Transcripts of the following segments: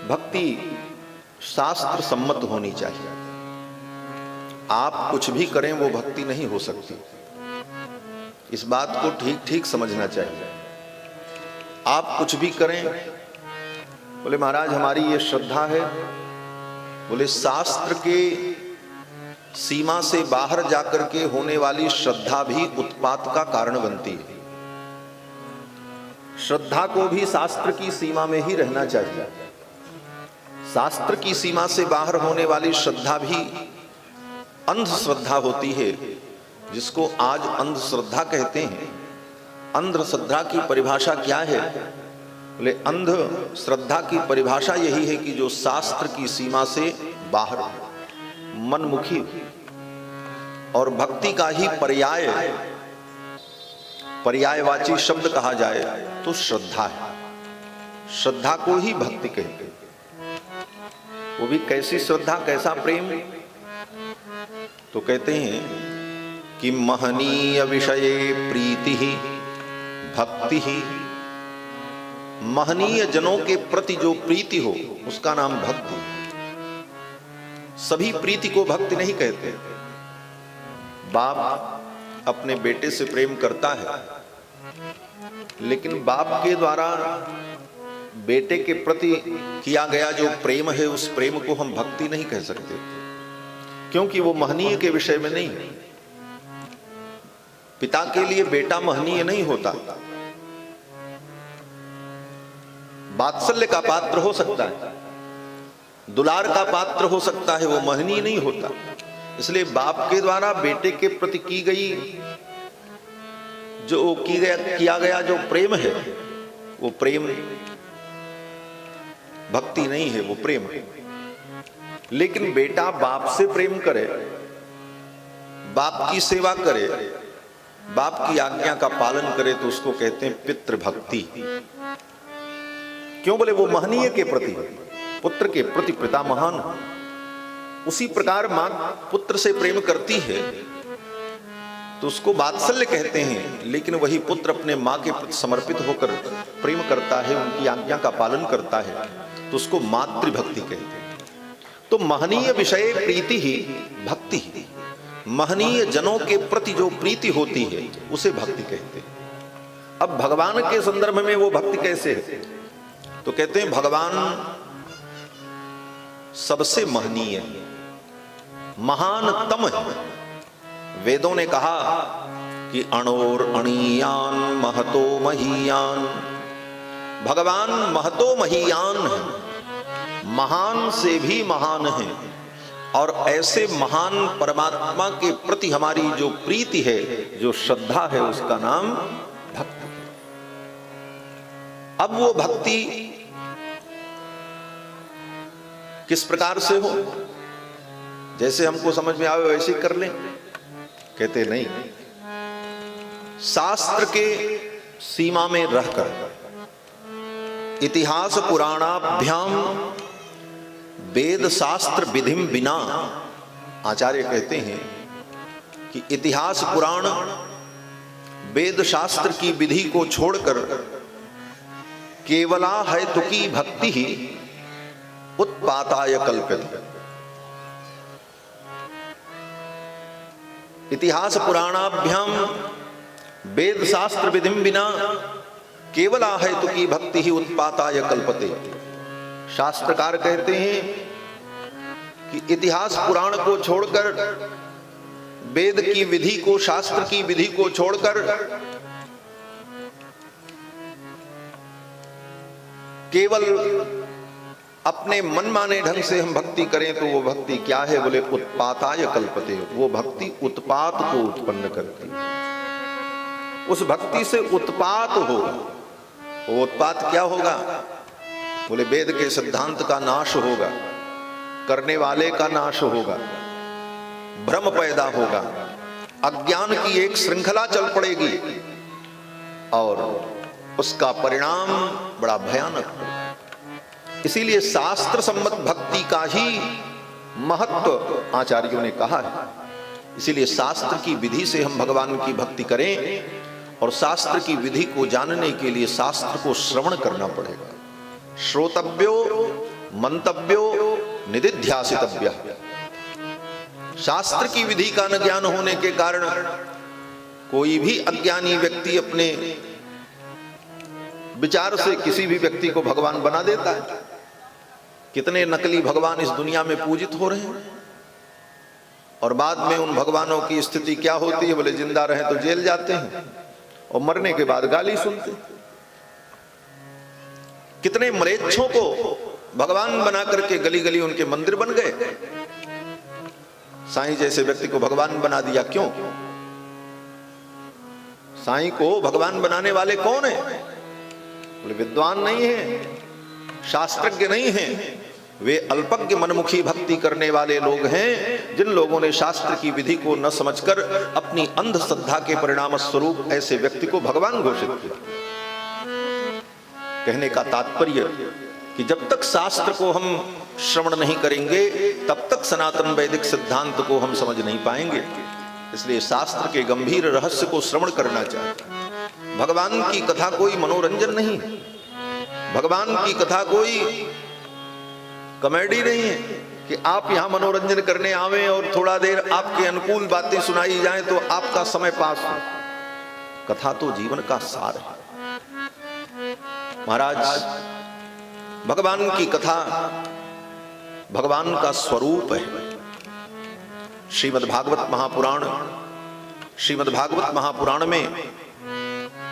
भक्ति शास्त्र सम्मत होनी चाहिए। आप कुछ भी करें वो भक्ति नहीं हो सकती। इस बात को ठीक ठीक समझना चाहिए। आप कुछ भी करें, बोले महाराज हमारी ये श्रद्धा है, बोले शास्त्र के सीमा से बाहर जाकर के होने वाली श्रद्धा भी उत्पात का कारण बनती है। श्रद्धा को भी शास्त्र की सीमा में ही रहना चाहिए। शास्त्र की सीमा से बाहर होने वाली श्रद्धा भी अंधश्रद्धा होती है, जिसको आज अंधश्रद्धा कहते हैं। अंधश्रद्धा की परिभाषा क्या है? बोले अंधश्रद्धा की परिभाषा यही है कि जो शास्त्र की सीमा से बाहर मनमुखी और भक्ति का ही पर्यायवाची शब्द कहा जाए तो श्रद्धा है। श्रद्धा को ही भक्ति कहते हैं। वो भी कैसी श्रद्धा, कैसा प्रेम? तो कहते हैं कि महनीय विषये प्रीति ही भक्ति ही। महनीय जनों के प्रति जो प्रीति हो उसका नाम भक्ति। सभी प्रीति को भक्ति नहीं कहते। बाप अपने बेटे से प्रेम करता है, लेकिन बाप के द्वारा बेटे के प्रति किया गया जो प्रेम है उस प्रेम को हम भक्ति नहीं कह सकते, क्योंकि वो महनीय के विषय में नहीं है। पिता के लिए बेटा महनीय नहीं होता। वात्सल्य का पात्र हो सकता है, दुलार का पात्र हो सकता है, वो महनीय नहीं होता। इसलिए बाप के द्वारा बेटे के प्रति किया गया जो प्रेम है वो प्रेम भक्ति नहीं है, वो प्रेम है। लेकिन बेटा बाप से प्रेम करे, बाप की सेवा करे, बाप की आज्ञा का पालन करे तो उसको कहते हैं पितृभक्ति। क्यों? बोले वो महनीय के प्रति, पुत्र के प्रति पिता महान। उसी प्रकार मां पुत्र से प्रेम करती है तो उसको वात्सल्य कहते हैं, लेकिन वही पुत्र अपने मां के प्रति समर्पित होकर प्रेम करता है, उनकी आज्ञा का पालन करता है तो उसको मातृभक्ति कहते हैं। तो महनीय विषय प्रीति ही भक्ति ही। महनीय जनों के प्रति जो प्रीति होती है उसे भक्ति कहते हैं। अब भगवान के संदर्भ में वो भक्ति कैसे है? तो कहते हैं भगवान सबसे महनीय है, महानतम है। वेदों ने कहा कि अणोर अणीयान महतो महीयान। भगवान महतो महीयान है, महान से भी महान है। और ऐसे महान परमात्मा के प्रति हमारी जो प्रीति है, जो श्रद्धा है, उसका नाम भक्ति। अब वो भक्ति किस प्रकार से हो? जैसे हमको समझ में आवे वैसे ही कर लें? कहते नहीं, शास्त्र के सीमा में रहकर इतिहास पुराणाभ्याम वेद शास्त्र विधिम बिना। आचार्य कहते हैं कि इतिहास पुराण वेद शास्त्र की विधि को छोड़कर केवला हेतुकी भक्ति ही उत्पाताय कल्पित। इतिहास पुराणाभ्याम वेद शास्त्र विधिम बिना केवला हेतुकी भक्ति ही उत्पाताय कल्पते। शास्त्रकार कहते हैं कि इतिहास पुराण को छोड़कर, वेद की विधि को, शास्त्र की विधि को छोड़कर केवल अपने मनमाने ढंग से हम भक्ति करें तो वो भक्ति क्या है? बोले उत्पाताय कल्पते। वो भक्ति उत्पात को उत्पन्न करती है। उस भक्ति से उत्पात हो। वो उत्पात क्या होगा? बोले वेद के सिद्धांत का नाश होगा, करने वाले का नाश होगा, भ्रम पैदा होगा, अज्ञान की एक श्रृंखला चल पड़ेगी और उसका परिणाम बड़ा भयानक होगा। इसीलिए शास्त्र सम्मत भक्ति का ही महत्व आचार्यों ने कहा है। इसीलिए शास्त्र की विधि से हम भगवान की भक्ति करें, और शास्त्र की विधि को जानने के लिए शास्त्र को श्रवण करना पड़ेगा। श्रोतव्यो मंतव्यो निदिध्यासितव्य। शास्त्र की विधि का न ज्ञान होने के कारण कोई भी अज्ञानी व्यक्ति अपने विचार से किसी भी व्यक्ति को भगवान बना देता है। कितने नकली भगवान इस दुनिया में पूजित हो रहे हैं, और बाद में उन भगवानों की स्थिति क्या होती है? बोले जिंदा रहे तो जेल जाते हैं और मरने के बाद गाली सुनते। कितने म्लेच्छों को भगवान बना करके गली गली उनके मंदिर बन गए। साईं जैसे व्यक्ति को भगवान बना दिया, क्यों? साईं को भगवान बनाने वाले कौन है? बोले विद्वान नहीं है, शास्त्रज्ञ नहीं है, वे अल्पज्ञ मनमुखी भक्ति करने वाले लोग हैं, जिन लोगों ने शास्त्र की विधि को न समझकर अपनी अंधश्रद्धा के परिणाम स्वरूप ऐसे व्यक्ति को भगवान घोषित किया। कहने का तात्पर्य कि जब तक शास्त्र को हम श्रवण नहीं करेंगे तब तक सनातन वैदिक सिद्धांत को हम समझ नहीं पाएंगे। इसलिए शास्त्र के गंभीर रहस्य को श्रवण करना चाहिए। भगवान की कथा कोई मनोरंजन नहीं, भगवान की कथा कोई कॉमेडी नहीं है कि आप यहां मनोरंजन करने आवे और थोड़ा देर आपके अनुकूल बातें सुनाई जाएं तो आपका समय पास हो। कथा तो जीवन का सार है। महाराज, भगवान की कथा भगवान का स्वरूप है। श्रीमद् भागवत महापुराण में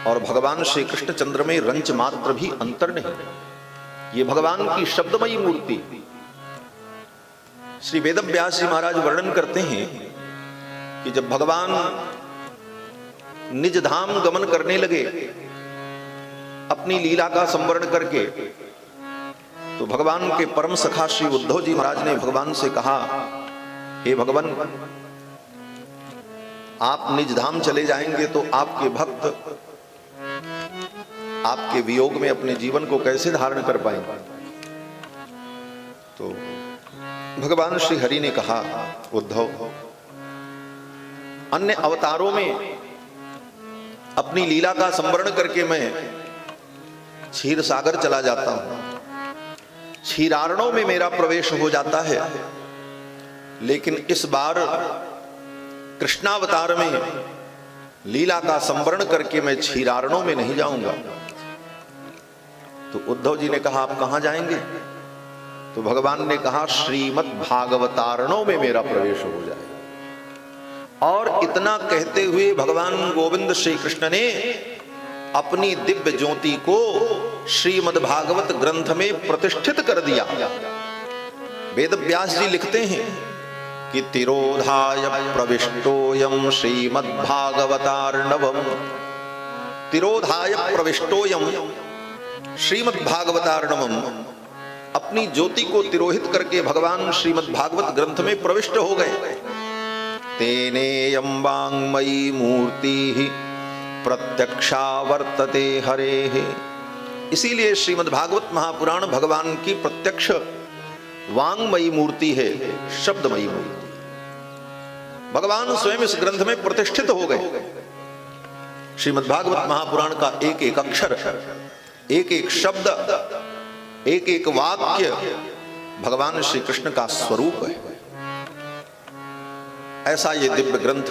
और भगवान श्री कृष्णचंद्र में रंच मात्र भी अंतर नहीं। ये भगवान की शब्दमयी मूर्ति। श्री वेदव्यास जी महाराज वर्णन करते हैं कि जब भगवान निज धाम गमन करने लगे अपनी लीला का संवरण करके, तो भगवान के परम सखा श्री उद्धव जी महाराज ने भगवान से कहा, हे भगवान, आप निज धाम चले जाएंगे तो आपके भक्त आपके वियोग में अपने जीवन को कैसे धारण कर पाएंगे? तो भगवान श्री हरि ने कहा, उद्धव, अन्य अवतारों में अपनी लीला का संवरण करके मैं क्षीर सागर चला जाता हूं, क्षीरारणों में मेरा प्रवेश हो जाता है, लेकिन इस बार कृष्णावतार में लीला का संवरण करके मैं क्षीरारणों में नहीं जाऊंगा। तो उद्धव जी ने कहा, आप कहां जाएंगे? तो भगवान ने कहा, श्रीमद् भागवतारणों में मेरा प्रवेश हो जाए। और इतना कहते हुए भगवान गोविंद श्री कृष्ण ने अपनी दिव्य ज्योति को श्रीमद् भागवत ग्रंथ में प्रतिष्ठित कर दिया। वेद व्यास जी लिखते हैं कि तिरोधाय प्रविष्टोयम श्रीमद् भागवतार्णवम। तिरोधाय प्रविष्टोयम श्रीमद् भागवतार्णवम, अपनी ज्योति को तिरोहित करके भगवान श्रीमद् भागवत ग्रंथ में प्रविष्ट हो गए। तेनेयं वाङ्मयी मूर्ति प्रत्यक्षा वर्तते हरेः। इसीलिए श्रीमद् भागवत महापुराण भगवान की प्रत्यक्ष वाङ्मयी मूर्ति है, शब्दमयी मूर्ति। भगवान स्वयं इस ग्रंथ में प्रतिष्ठित हो गए। श्रीमद् भागवत महापुराण का एक एक अक्षर, एक एक शब्द, एक एक वाक्य भगवान श्री कृष्ण का स्वरूप है। ऐसा ये दिव्य ग्रंथ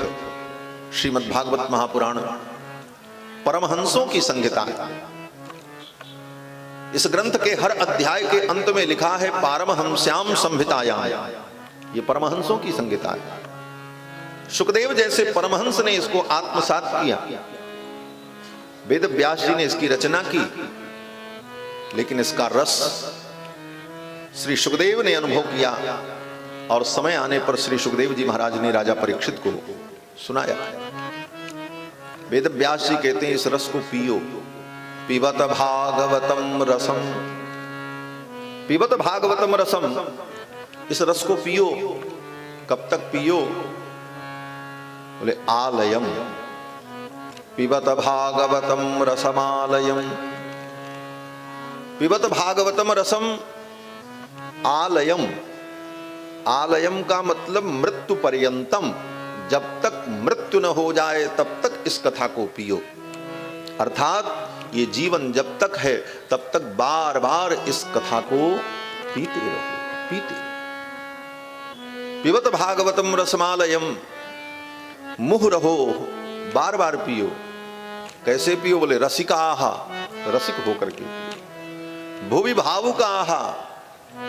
श्रीमद् भागवत महापुराण परमहंसों की संहिता है। इस ग्रंथ के हर अध्याय के अंत में लिखा है पारमहंस्याम संहितायाम। ये परमहंसों की संहिता है। सुखदेव जैसे परमहंस ने इसको आत्मसात किया, वेद व्यास जी ने इसकी रचना की, लेकिन इसका रस श्री सुखदेव ने अनुभव किया और समय आने पर श्री सुखदेव जी महाराज ने राजा परीक्षित को सुनाया। वेद व्यास जी कहते हैं, इस रस को पियो, पिबत भागवतम रसम, पिबत भागवतम रसम। इस रस को पियो। कब तक पियो? बोले आलयम, पिबत भागवतम रसमालयम। पिबत भागवतम रसम आलयम। आलयम का मतलब मृत्यु पर्यंतम, जब तक मृत्यु न हो जाए तब तक इस कथा को पियो। अर्थात ये जीवन जब तक है तब तक बार बार इस कथा को पीते रहो, पीते। पिबत भागवतम रसमालयम, मुह रहो, बार बार पियो। कैसे पियो? बोले रसिका आहा, रसिक होकर के पियो। भुवि भावुक आहा,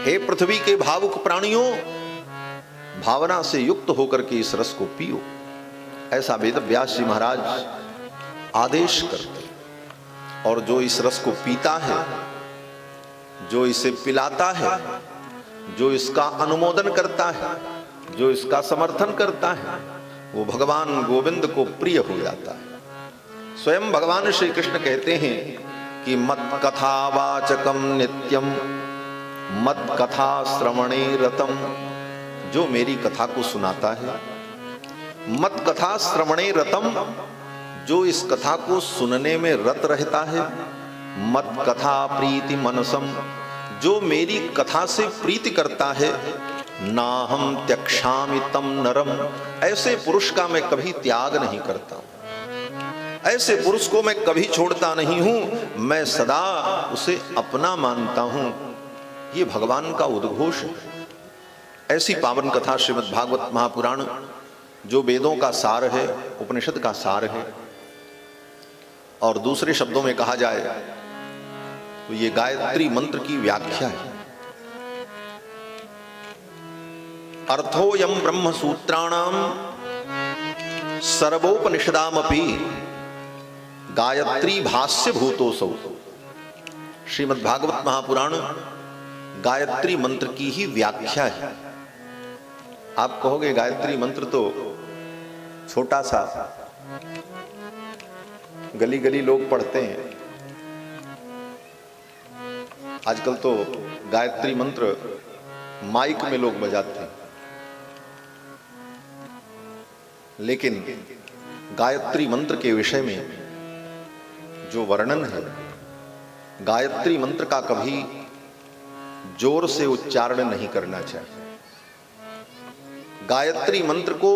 हे पृथ्वी के भावुक प्राणियों, भावना से युक्त होकर के इस रस को पियो। ऐसा वेद व्यास जी महाराज आदेश करते। और जो इस रस को पीता है, जो इसे पिलाता है, जो इसका अनुमोदन करता है, जो इसका समर्थन करता है, वो भगवान गोविंद को प्रिय हो जाता है। स्वयं भगवान श्री कृष्ण कहते हैं कि मत कथा वाचकम नित्यम, मत कथा श्रवणे रतम। जो मेरी कथा को सुनाता है, मत कथा श्रवणे रतम, जो इस कथा को सुनने में रत रहता है। मत कथा प्रीति मनसम, जो मेरी कथा से प्रीति करता है। ना हम त्यक्षामि तम नरम, ऐसे पुरुष का मैं कभी त्याग नहीं करता, ऐसे पुरुष को मैं कभी छोड़ता नहीं हूं, मैं सदा उसे अपना मानता हूं। ये भगवान का उद्घोष है। ऐसी पावन कथा श्रीमद् भागवत महापुराण, जो वेदों का सार है, उपनिषद का सार है। और दूसरे शब्दों में कहा जाए तो ये गायत्री मंत्र की व्याख्या है। अर्थोयम ब्रह्म सूत्राणाम सर्वोपनिषदामपि गायत्री भाष्य भूतोसौ। श्रीमद् भागवत महापुराण गायत्री मंत्र की ही व्याख्या है। आप कहोगे गायत्री मंत्र तो छोटा सा, गली गली लोग पढ़ते हैं। आजकल तो गायत्री मंत्र माइक में लोग बजाते हैं, लेकिन गायत्री मंत्र के विषय में जो वर्णन है, गायत्री मंत्र का कभी जोर से उच्चारण नहीं करना चाहिए। गायत्री मंत्र को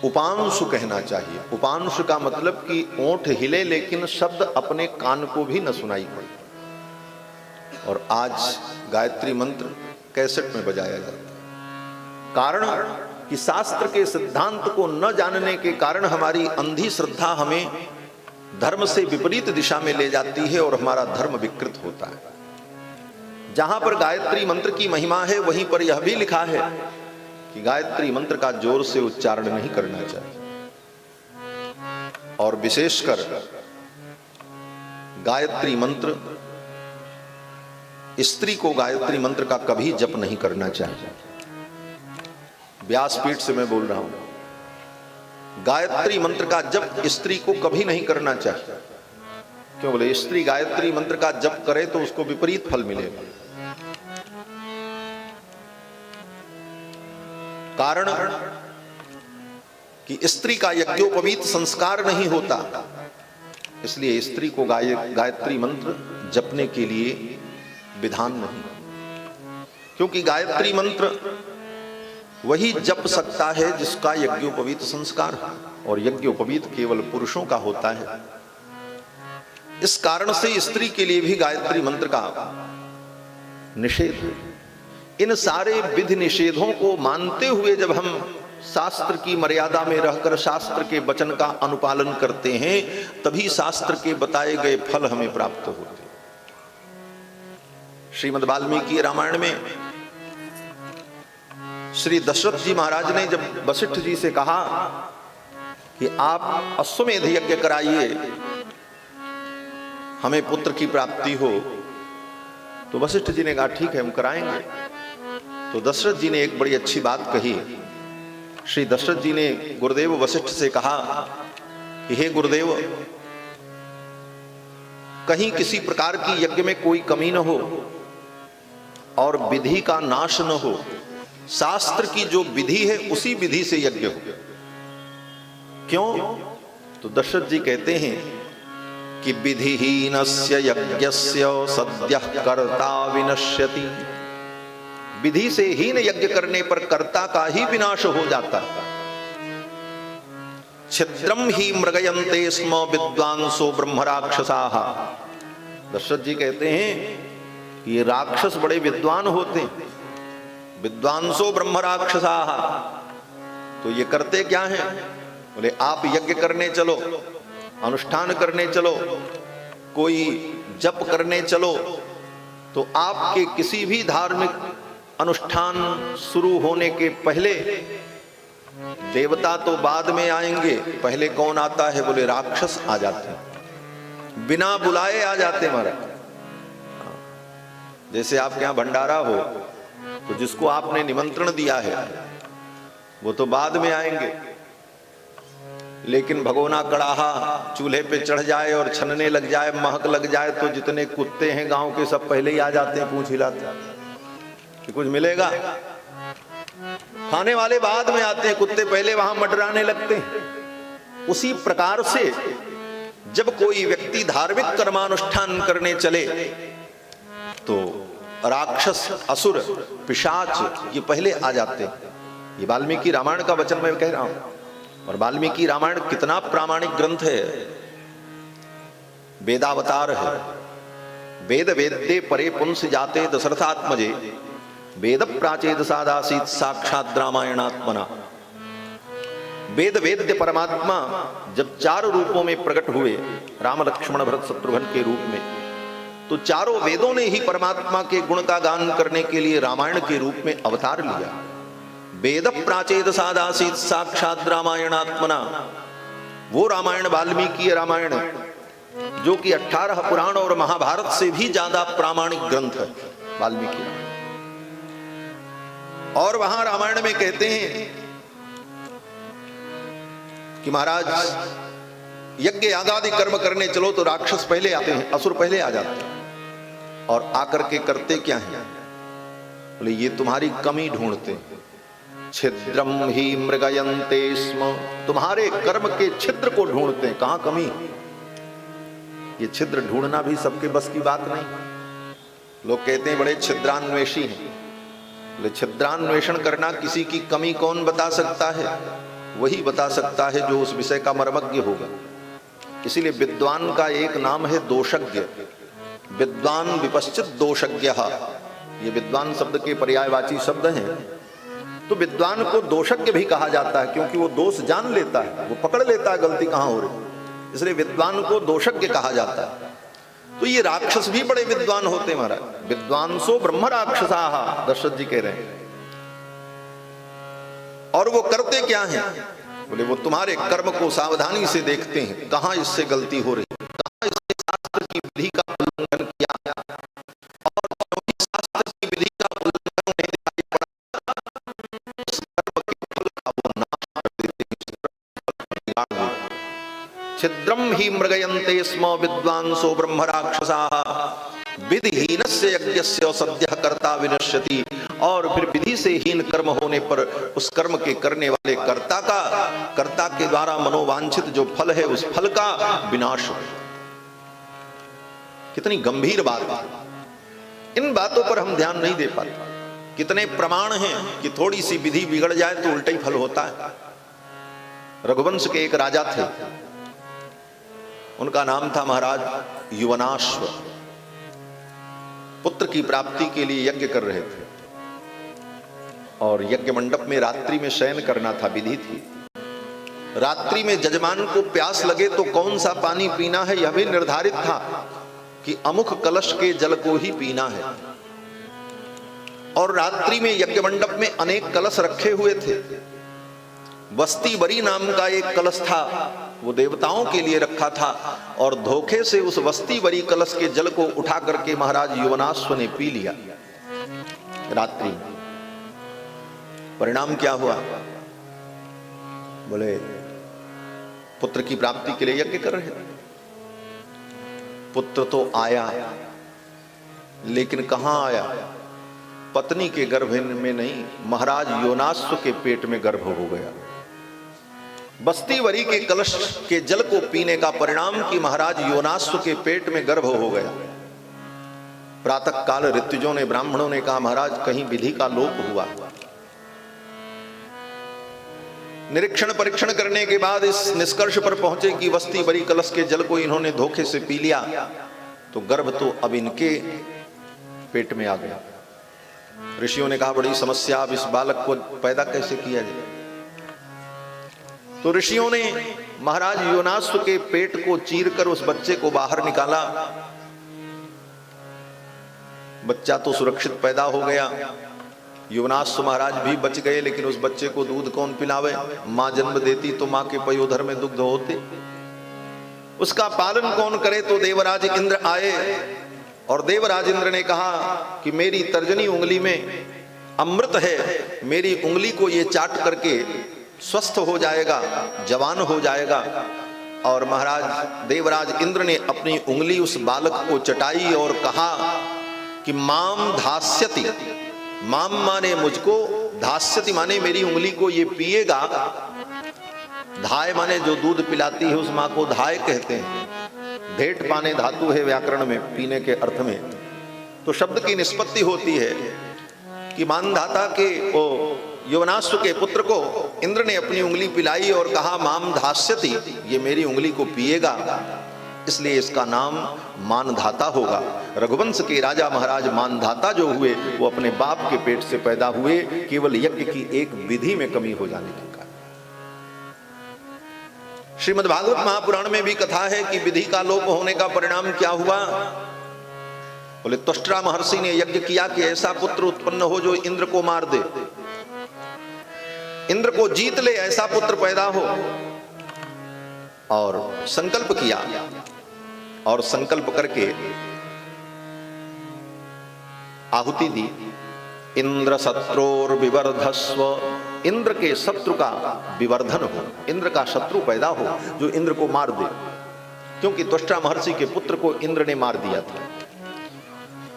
उपांशु कहना चाहिए। उपांशु का मतलब कि ओंठ हिले लेकिन शब्द अपने कान को भी न सुनाई पड़े। और आज गायत्री मंत्र कैसेट में बजाया जाता है। कारण कि शास्त्र के सिद्धांत को न जानने के कारण हमारी अंधी श्रद्धा हमें धर्म से विपरीत दिशा में ले जाती है और हमारा धर्म विकृत होता है। जहां पर गायत्री मंत्र की महिमा है, वहीं पर यह भी लिखा है कि गायत्री मंत्र का जोर से उच्चारण नहीं करना चाहिए। और विशेषकर गायत्री मंत्र, स्त्री को गायत्री मंत्र का कभी जप नहीं करना चाहिए। व्यासपीठ से मैं बोल रहा हूं, गायत्री मंत्र का जप स्त्री को कभी नहीं करना चाहिए। क्यों? बोले स्त्री गायत्री मंत्र का जप करे तो उसको विपरीत फल मिलेगा। कारण कि स्त्री का यज्ञोपवीत संस्कार नहीं होता, इसलिए स्त्री को गायत्री मंत्र जपने के लिए विधान नहीं। क्योंकि गायत्री मंत्र वही जप सकता है जिसका यज्ञोपवीत संस्कार है, और यज्ञोपवीत केवल पुरुषों का होता है। इस कारण से स्त्री के लिए भी गायत्री मंत्र का निषेध है। इन सारे विधि निषेधों को मानते हुए जब हम शास्त्र की मर्यादा में रहकर शास्त्र के वचन का अनुपालन करते हैं, तभी शास्त्र के बताए गए फल हमें प्राप्त होते हैं। श्रीमद् वाल्मीकि रामायण में श्री दशरथ जी महाराज ने जब वशिष्ठ जी से कहा कि आप अश्वमेध यज्ञ कराइए, हमें पुत्र की प्राप्ति हो, तो वशिष्ठ जी ने कहा ठीक है, हम कराएंगे। तो दशरथ जी ने एक बड़ी अच्छी बात कही। श्री दशरथ जी ने गुरुदेव वशिष्ठ से कहा कि हे गुरुदेव, कहीं किसी प्रकार की यज्ञ में कोई कमी न हो और विधि का नाश न हो। शास्त्र की जो विधि है उसी विधि से यज्ञ हो। क्यों? तो दशरथ जी कहते हैं कि विधिहीनस्य यज्ञस्य सद्यः कर्ता विनश्यति। विधि से हीन यज्ञ करने पर कर्ता का ही विनाश हो जाता है। छिद्रम ही मृगयन्ते स्म विद्वांसो ब्रह्म राक्षसाः। दशरथ जी कहते हैं कि ये राक्षस बड़े विद्वान होते हैं, विद्वांसो ब्रह्म राक्षसा। तो ये करते क्या हैं? बोले आप यज्ञ करने चलो, अनुष्ठान करने चलो, कोई जप करने चलो, तो आपके किसी भी धार्मिक अनुष्ठान शुरू होने के पहले देवता तो बाद में आएंगे, पहले कौन आता है? बोले राक्षस आ जाते हैं, बिना बुलाए आ जाते हैं महाराज। जैसे आपके यहां भंडारा हो तो जिसको आपने निमंत्रण दिया है वो तो बाद में आएंगे, लेकिन भगोना कड़ाहा चूल्हे पे चढ़ जाए और छनने लग जाए, महक लग जाए, तो जितने कुत्ते हैं गांव के सब पहले ही आ जाते हैं, पूंछ हिलाते कि कुछ मिलेगा। खाने वाले बाद में आते हैं, कुत्ते पहले वहां मंडराने लगते हैं। उसी प्रकार से जब कोई व्यक्ति धार्मिक कर्मानुष्ठान करने चले तो राक्षस, असुर, पिशाच ये पहले आ जाते हैं। ये वाल्मीकि रामायण का वचन मैं कह रहा हूं, और वाल्मीकि रामायण कितना प्रामाणिक ग्रंथ है, वेदावतार है। वेद वेद्ये परे पुंस जाते दशरथात्मजे, वेद प्राचेद सादासीत साक्षात रामायणात्मना। वेद वेद्य परमात्मा जब 4 रूपों में प्रकट हुए, राम लक्ष्मण भरत शत्रुघ्न के रूप में, तो चारों वेदों ने ही परमात्मा के गुण का गान करने के लिए रामायण के रूप में अवतार लिया। वेद प्राचेद सादासीत साक्षात रामायणात्मना, वो रामायण वाल्मीकि रामायण जो कि 18 पुराण और महाभारत से भी ज्यादा प्रामाणिक ग्रंथ है वाल्मीकि। और वहां रामायण में कहते हैं कि महाराज यज्ञ यागादि कर्म करने चलो तो राक्षस पहले आते हैं, असुर पहले आ जाते हैं, और आकर के करते क्या है? बोले ये तुम्हारी कमी ढूंढते हैं। छिद्रम ही मृगयन्ते स्म, तुम्हारे कर्म के छिद्र को ढूंढते हैं, कहां कमी। ये छिद्र ढूंढना भी सबके बस की बात नहीं। लोग कहते हैं बड़े छिद्रान्वेषी हैं। बोले छिद्रान्वेषण करना किसी की कमी कौन बता सकता है? वही बता सकता है जो उस विषय का मर्मज्ञ होगा। इसीलिए विद्वान का एक नाम है दोषज्ञ। विद्वान विपश्चित दोषज्ञ, ये विद्वान शब्द के पर्यायवाची शब्द हैं। तो विद्वान को दोषज्ञ भी कहा जाता है, क्योंकि वो दोष जान लेता है, वो पकड़ लेता है गलती कहां हो रही, इसलिए विद्वान को दोषज्ञ कहा जाता है। तो ये राक्षस भी बड़े विद्वान होते महाराज। विद्वांसो ब्रह्म राक्षसा, दशरथ जी कह रहे हैं। और वो करते क्या हैं? बोले वो तुम्हारे कर्म को सावधानी से देखते हैं, कहां इससे गलती हो रही, कहां इससे शास्त्र की विधि का उल्लंघन किया, और जो भी शास्त्र की विधि का उल्लंघन नहीं दिखाई पड़ा, उस कर्म के फल का वो नाश कर देते हैं। छिद्रम ही मृगयन्ते स्म विद्वांसो ब्रह्म राक्षसाः, विधिहीनस्य यज्ञस्य सद्यः कर्ता विनश्यति। और फिर विधि से हीन कर्म होने पर उस कर्म के करने वाले कर्ता के द्वारा मनोवांछित जो फल है उस फल का विनाश हो। कितनी गंभीर बात है। इन बातों पर हम ध्यान नहीं दे पाते। कितने प्रमाण हैं कि थोड़ी सी विधि बिगड़ जाए तो उल्टा ही फल होता है। रघुवंश के एक राजा थे, उनका नाम था महाराज युवनाश्व। पुत्र की प्राप्ति के लिए यज्ञ कर रहे थे, और यज्ञ मंडप में रात्रि में शयन करना था, विधि थी। रात्रि में जजमान को प्यास लगे तो कौन सा पानी पीना है यह भी निर्धारित था कि अमुख कलश के जल को ही पीना है। और रात्रि में यज्ञ मंडप में अनेक कलश रखे हुए थे। वस्ती बरी नाम का एक कलश था, वो देवताओं के लिए रखा था, और धोखे से उस वस्ती बरी कलश के जल को उठा करके महाराज युवनाश्व ने पी लिया रात्रि में। परिणाम क्या हुआ? बोले पुत्र की प्राप्ति के लिए यज्ञ कर रहे थे, पुत्र तो आया, लेकिन कहां आया? पत्नी के गर्भ में नहीं, महाराज योनाश्व के पेट में गर्भ हो गया। बस्ती वरी के कलश के जल को पीने का परिणाम कि महाराज योनाश्व के पेट में गर्भ हो गया। प्रातः काल ऋतुजों ने, ब्राह्मणों ने कहा महाराज कहीं विधि का लोप हुआ। निरीक्षण परीक्षण करने के बाद इस निष्कर्ष पर पहुंचे कि वस्ती बरी कलश के जल को इन्होंने धोखे से पी लिया, तो गर्भ तो अब इनके पेट में आ गया। ऋषियों ने कहा बड़ी समस्या, अब इस बालक को पैदा कैसे किया जाए। तो ऋषियों ने महाराज योनाश्व के पेट को चीरकर उस बच्चे को बाहर निकाला। बच्चा तो सुरक्षित पैदा हो गया। योनाश्व महाराज भी बच गए, लेकिन उस बच्चे को दूध कौन पिलावे। मां जन्म देती तो मां के पयोधर में दुग्ध होते, उसका पालन कौन करे। तो देवराज इंद्र आए और देवराज इंद्र ने कहा कि मेरी तर्जनी उंगली में अमृत है, मेरी उंगली को ये चाट करके स्वस्थ हो जाएगा, जवान हो जाएगा। और महाराज देवराज इंद्र ने अपनी उंगली उस बालक को चटाई और कहा कि माम धास्यति, माम माने मुझको, धास्यति माने मेरी उंगली को ये पिएगा। धाय माने जो दूध पिलाती है उस मां को धाय कहते हैं। भेंट पाने धातु है व्याकरण में, पीने के अर्थ में। तो शब्द की निष्पत्ति होती है कि मानधाता के योनाश्व के पुत्र को इंद्र ने अपनी उंगली पिलाई और कहा माम धास्यति, ये मेरी उंगली को पिएगा, इसलिए इसका नाम मानधाता होगा। रघुवंश के राजा महाराज मानधाता जो हुए वो अपने बाप के पेट से पैदा हुए, केवल यज्ञ की एक विधि में कमी हो जाने के कारण। श्रीमद् भागवत महापुराण में भी कथा है कि विधि का लोप होने का परिणाम क्या हुआ। बोले त्वष्ट्रा महर्षि ने यज्ञ किया कि ऐसा पुत्र उत्पन्न हो जो इंद्र को मार दे, इंद्र को जीत ले, ऐसा पुत्र पैदा हो। और संकल्प किया और संकल्प करके आहुति दी। इंद्र शत्रुर विवर्धस्व, इंद्र के शत्रु का विवर्धन हो, इंद्र का शत्रु पैदा हो जो इंद्र को मार दे, क्योंकि त्वष्टा महर्षि के पुत्र को इंद्र ने मार दिया था।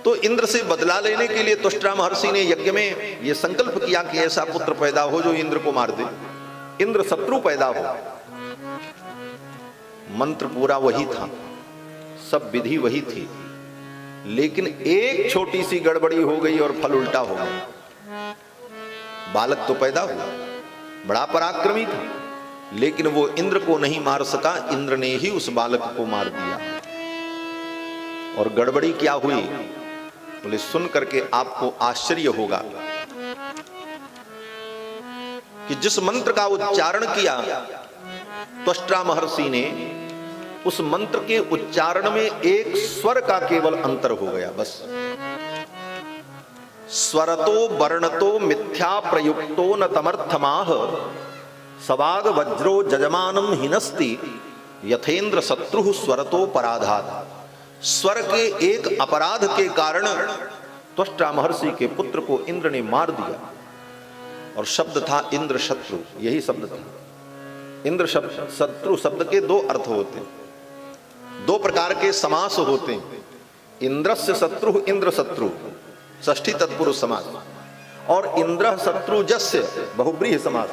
तो इंद्र से बदला लेने के लिए त्वष्टा महर्षि ने यज्ञ में यह संकल्प किया कि ऐसा पुत्र पैदा हो जो इंद्र को मार दे, इंद्र शत्रु पैदा हो। मंत्र पूरा वही था, सब विधि वही थी, लेकिन एक छोटी सी गड़बड़ी हो गई और फल उल्टा हो गया। बालक तो पैदा हुआ, बड़ा पराक्रमी था, लेकिन वो इंद्र को नहीं मार सका, इंद्र ने ही उस बालक को मार दिया। और गड़बड़ी क्या हुई बोले, सुन करके आपको आश्चर्य होगा कि जिस मंत्र का उच्चारण किया त्वष्टा महर्षि ने, उस मंत्र के उच्चारण में एक स्वर का केवल अंतर हो गया, बस। स्वरतो वर्णतो मिथ्या प्रयुक्तो न तमर्थमाह, सवाग वज्रो जजमानम हिनस्ति यथेन्द्र शत्रु स्वरतो पराधात। स्वर के एक अपराध के कारण त्वष्टा महर्षि के पुत्र को इंद्र ने मार दिया। और शब्द था इंद्र शत्रु, यही शब्द था। इंद्र शत्रु शब्द के दो अर्थ होते हैं, दो प्रकार के समास होते हैं। इंद्रस्य शत्रु इंद्र शत्रु, षष्ठी तत्पुरुष समास, और इंद्र शत्रु जस्य बहुब्रीहि समास।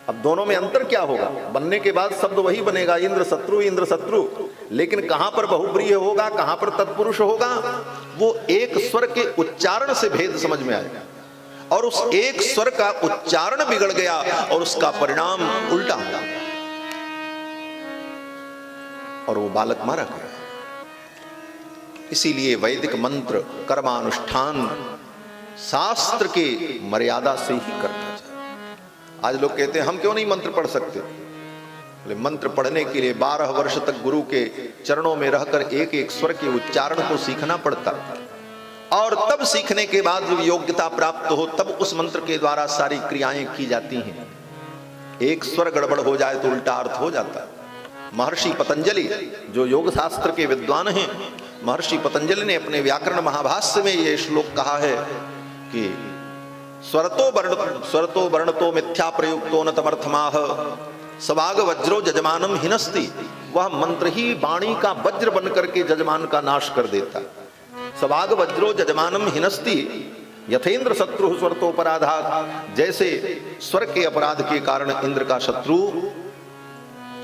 अब दोनों में अंतर क्या होगा? बनने के बाद शब्द वही बनेगा, इंद्र शत्रु, लेकिन कहां पर बहुब्रीहि होगा, कहां पर तत्पुरुष होगा, वो एक स्वर के उच्चारण से भेद समझ में आएगा। और उस एक स्वर का उच्चारण बिगड़ गया और उसका परिणाम उल्टा हुआ और वो बालक मारा गया। इसीलिए वैदिक मंत्र कर्मानुष्ठान शास्त्र के मर्यादा से ही करना चाहिए। आज लोग कहते हैं हम क्यों नहीं मंत्र पढ़ सकते? मंत्र पढ़ने के लिए 12 वर्ष तक गुरु के चरणों में रहकर एक एक स्वर के उच्चारण को सीखना पड़ता, और तब सीखने के बाद जब योग्यता प्राप्त हो तब उस मंत्र के द्वारा सारी क्रियाएं की जाती हैं। एक स्वर गड़बड़ हो जाए तो उल्टा अर्थ हो जाता है। महर्षि पतंजलि जो योग शास्त्र के विद्वान हैं, महर्षि पतंजलि ने अपने व्याकरण महाभाष्य में यह श्लोक कहा है कि स्वरतो वर्णतो मिथ्या प्रयुक्तो न तमर्थमाह, सवाग वज्रो जजमानम हिनस्ति। वह मंत्र ही वाणी का वज्र बन करके जजमान का नाश कर देता। सवाग वज्रो जजमानम हिनस्ति यथेन्द्र शत्रु स्वरतोपराधात्, जैसे स्वर के अपराध के कारण इंद्र का शत्रु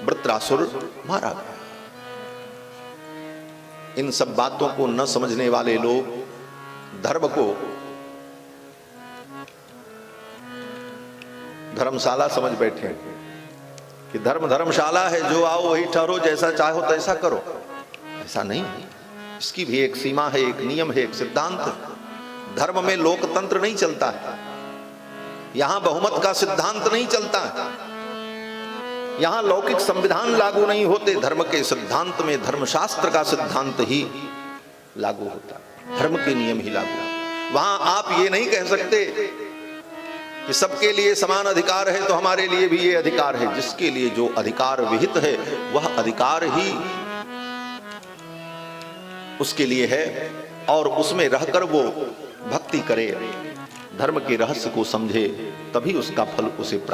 वृत्रासुर मारा गया। इन सब बातों को न समझने वाले लोग धर्म को धर्मशाला समझ बैठे कि धर्म धर्मशाला है, जो आओ वही ठहरो, जैसा चाहो तैसा करो। ऐसा नहीं, इसकी भी एक सीमा है, एक नियम है, एक सिद्धांत है। धर्म में लोकतंत्र नहीं चलता है, यहां बहुमत का सिद्धांत नहीं चलता है, यहां लौकिक संविधान लागू नहीं होते। धर्म के सिद्धांत में धर्मशास्त्र का सिद्धांत ही लागू होता है, धर्म के नियम ही लागू। वहां आप ये नहीं कह सकते कि सबके लिए समान अधिकार है तो हमारे लिए भी ये अधिकार है। जिसके लिए जो अधिकार विहित है वह अधिकार ही उसके लिए है, और उसमें रहकर वो भक्ति करे, धर्म के रहस्य को समझे, तभी उसका फल उसे प्राप्त